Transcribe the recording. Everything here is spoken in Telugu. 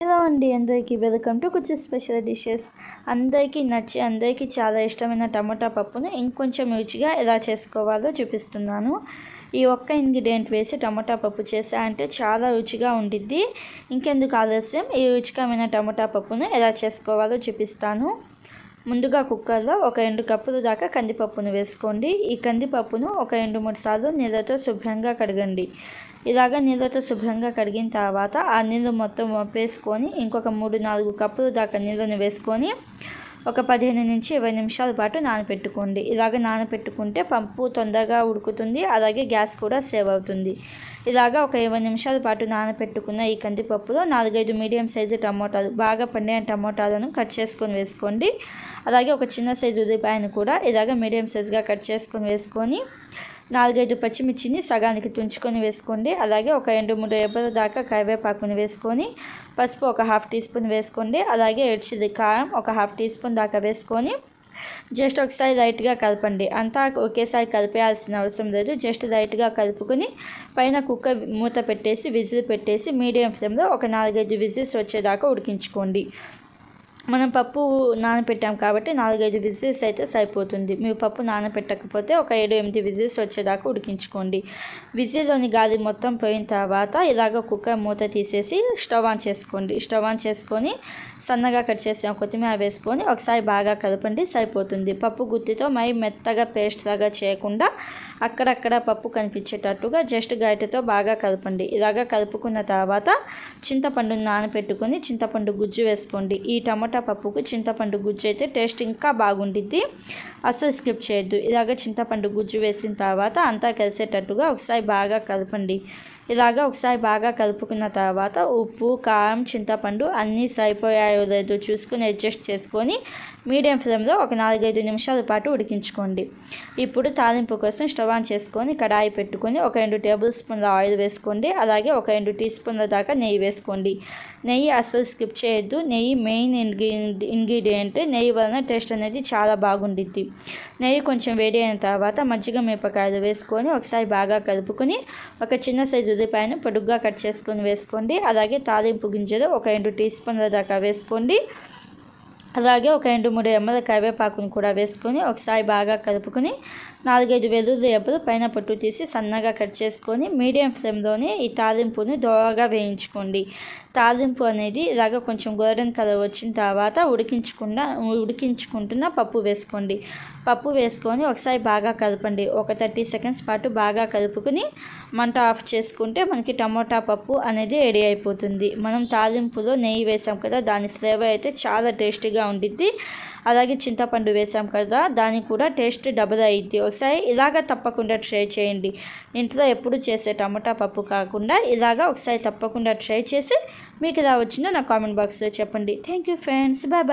హలో అండి, అందరికీ వెల్కమ్ టు కొంచెం స్పెషల్ డిషెస్. అందరికీ నచ్చి అందరికీ చాలా ఇష్టమైన టమోటా పప్పును ఇంకొంచెం రుచిగా ఎలా చేసుకోవాలో చూపిస్తున్నాను. ఈ ఒక్క ఇంగ్రీడియంట్ వేసి టమోటా పప్పు చేసా అంటే చాలా రుచిగా ఉండిద్ది. ఇంకెందుకు ఆలస్యం, ఈ రుచికరమైన టమోటా పప్పును ఎలా చేసుకోవాలో చూపిస్తాను. ముందుగా కుక్కర్లో ఒక 2 కప్పుల దాకా కందిపప్పును వేసుకోండి. ఈ కందిపప్పును ఒక 2-3 సార్లు నీళ్ళతో శుభ్రంగా కడగండి. ఇలాగ నీళ్ళతో శుభ్రంగా కడిగిన తర్వాత ఆ నీళ్ళు మొత్తం వంపేసుకొని ఇంకొక 3-4 కప్పుల దాకా నీళ్ళను వేసుకొని ఒక 15 నుంచి 20 నిమిషాల పాటు నానపెట్టుకోండి. ఇలాగ నానపెట్టుకుంటే పప్పు తొందరగా ఉడుకుతుంది, అలాగే గ్యాస్ కూడా సేవ్ అవుతుంది. ఇలాగ ఒక 20 నిమిషాల పాటు నానపెట్టుకున్న ఈ కందిపప్పులో 4-5 మీడియం సైజు టమోటాలు, బాగా పండిన టమోటాలను కట్ చేసుకొని వేసుకోండి. అలాగే ఒక చిన్న సైజు ఉల్లిపాయను కూడా ఇలాగ మీడియం సైజుగా కట్ చేసుకొని వేసుకొని 4-5 పచ్చిమిర్చిని సగానికి తుంచుకొని వేసుకోండి. అలాగే ఒక 2-3 రెబ్బల దాకా కరివేపాకుని వేసుకొని పసుపు ఒక 1/2 టీ స్పూన్ వేసుకోండి. అలాగే చిల్లీ కారం ఒక 1/2 టీ స్పూన్ దాకా వేసుకొని జస్ట్ ఒకసారి లైట్గా కలపండి. అంతా ఒకేసారి కలిపేయాల్సిన అవసరం లేదు. జస్ట్ లైట్గా కలుపుకొని పైన కుక్కర్ మూత పెట్టేసి విజిల్ పెట్టేసి మీడియం ఫ్లేమ్లో ఒక 4-5 విజిల్స్ వచ్చేదాకా ఉడికించుకోండి. మనం పప్పు నానపెట్టాం కాబట్టి 4-5 విజిల్స్ అయితే సరిపోతుంది. మీరు పప్పు నానపెట్టకపోతే ఒక 7-8 విజిల్స్ వచ్చేదాకా ఉడికించుకోండి. విజిల్లోని గాలి మొత్తం పోయిన తర్వాత ఇలాగ కుక్కర్ మూత తీసేసి స్టవ్ ఆన్ చేసుకోండి. స్టవ్ ఆన్ చేసుకొని సన్నగా కట్ చేసిన కొత్తిమీర వేసుకొని ఒకసారి బాగా కలపండి, సరిపోతుంది. పప్పు గుత్తితో మరి మెత్తగా పేస్ట్ లాగా చేయకుండా అక్కడక్కడ పప్పు కనిపించేటట్టుగా జస్ట్ గరిటెతో బాగా కలపండి. ఇలాగ కలుపుకున్న తర్వాత చింతపండును నానపెట్టుకొని చింతపండు గుజ్జు వేసుకోండి. ఈ టమాటా పప్పుకు చింతపండు గుజ్జు అయితే టేస్ట్ ఇంకా బాగుండిద్ది, అసలు స్కిప్ చేయొద్దు. ఇలాగ చింతపండు గుజ్జు వేసిన తర్వాత అంతా కలిసేటట్టుగా ఒకసారి బాగా కలపండి. ఇలాగ ఒకసారి బాగా కలుపుకున్న తర్వాత ఉప్పు, కారం, చింతపండు అన్నీ సరిపోయాయో లేదో చూసుకొని అడ్జస్ట్ చేసుకొని మీడియం ఫ్లేమ్లో ఒక 4-5 నిమిషాల పాటు ఉడికించుకోండి. ఇప్పుడు తాలింపు కోసం స్టవ్ ఆన్ చేసుకొని కడాయి పెట్టుకొని ఒక 2 టేబుల్ స్పూన్ల ఆయిల్ వేసుకోండి. అలాగే ఒక 2 టీ స్పూన్ల దాకా నెయ్యి వేసుకోండి. నెయ్యి అస్సలు స్కిప్ చేయొద్దు. నెయ్యి మెయిన్ ఇంగ్రీడియంట్. నెయ్యి వలన టేస్ట్ అనేది చాలా బాగుండిద్ది. నెయ్యి కొంచెం వేడి అయిన తర్వాత మజ్జిగ మిరపకాయలు వేసుకొని ఒకసారి బాగా కలుపుకొని ఒక చిన్న సైజు ఉల్లిపాయను పొడుగ్గా కట్ చేసుకొని వేసుకోండి. అలాగే తాలింపు గింజలు ఒక 2 టీ స్పూన్ల దాకా వేసుకోండి. అలాగే ఒక 2-3 రెమ్మల కరివేపాకును కూడా వేసుకొని ఒకసారి బాగా కలుపుకొని 4-5 వెల్లుల్లి రెబ్బలు పైన పొట్టు తీసి సన్నగా కట్ చేసుకొని మీడియం ఫ్లేమ్లోనే ఈ తాలింపుని దోరగా వేయించుకోండి. తాలింపు అనేది ఇలాగ కొంచెం గోల్డెన్ కలర్ వచ్చిన తర్వాత ఉడికించుకుంటున్న పప్పు వేసుకోండి. పప్పు వేసుకొని ఒకసారి బాగా కలపండి. ఒక 30 సెకండ్స్ పాటు బాగా కలుపుకొని మంట ఆఫ్ చేసుకుంటే మనకి టమోటా పప్పు అనేది రెడీ అయిపోతుంది. మనం తాలింపులో నెయ్యి వేసాం కదా, దాని ఫ్లేవర్ అయితే చాలా టేస్టీగా ఉండిద్ది. అలాగే చింతపండు వేసాం కదా, దానికి కూడా టేస్ట్ డబుల్ అయ్యిద్ది. ఒకసారి ఇలాగ తప్పకుండా ట్రై చేయండి. ఇంట్లో ఎప్పుడు చేసే టమోటా పప్పు కాకుండా ఇలాగ ఒకసారి తప్పకుండా ట్రై చేసి మీకు ఇలా వచ్చిందో నా కామెంట్ బాక్స్లో చెప్పండి. Thank you friends, bye bye.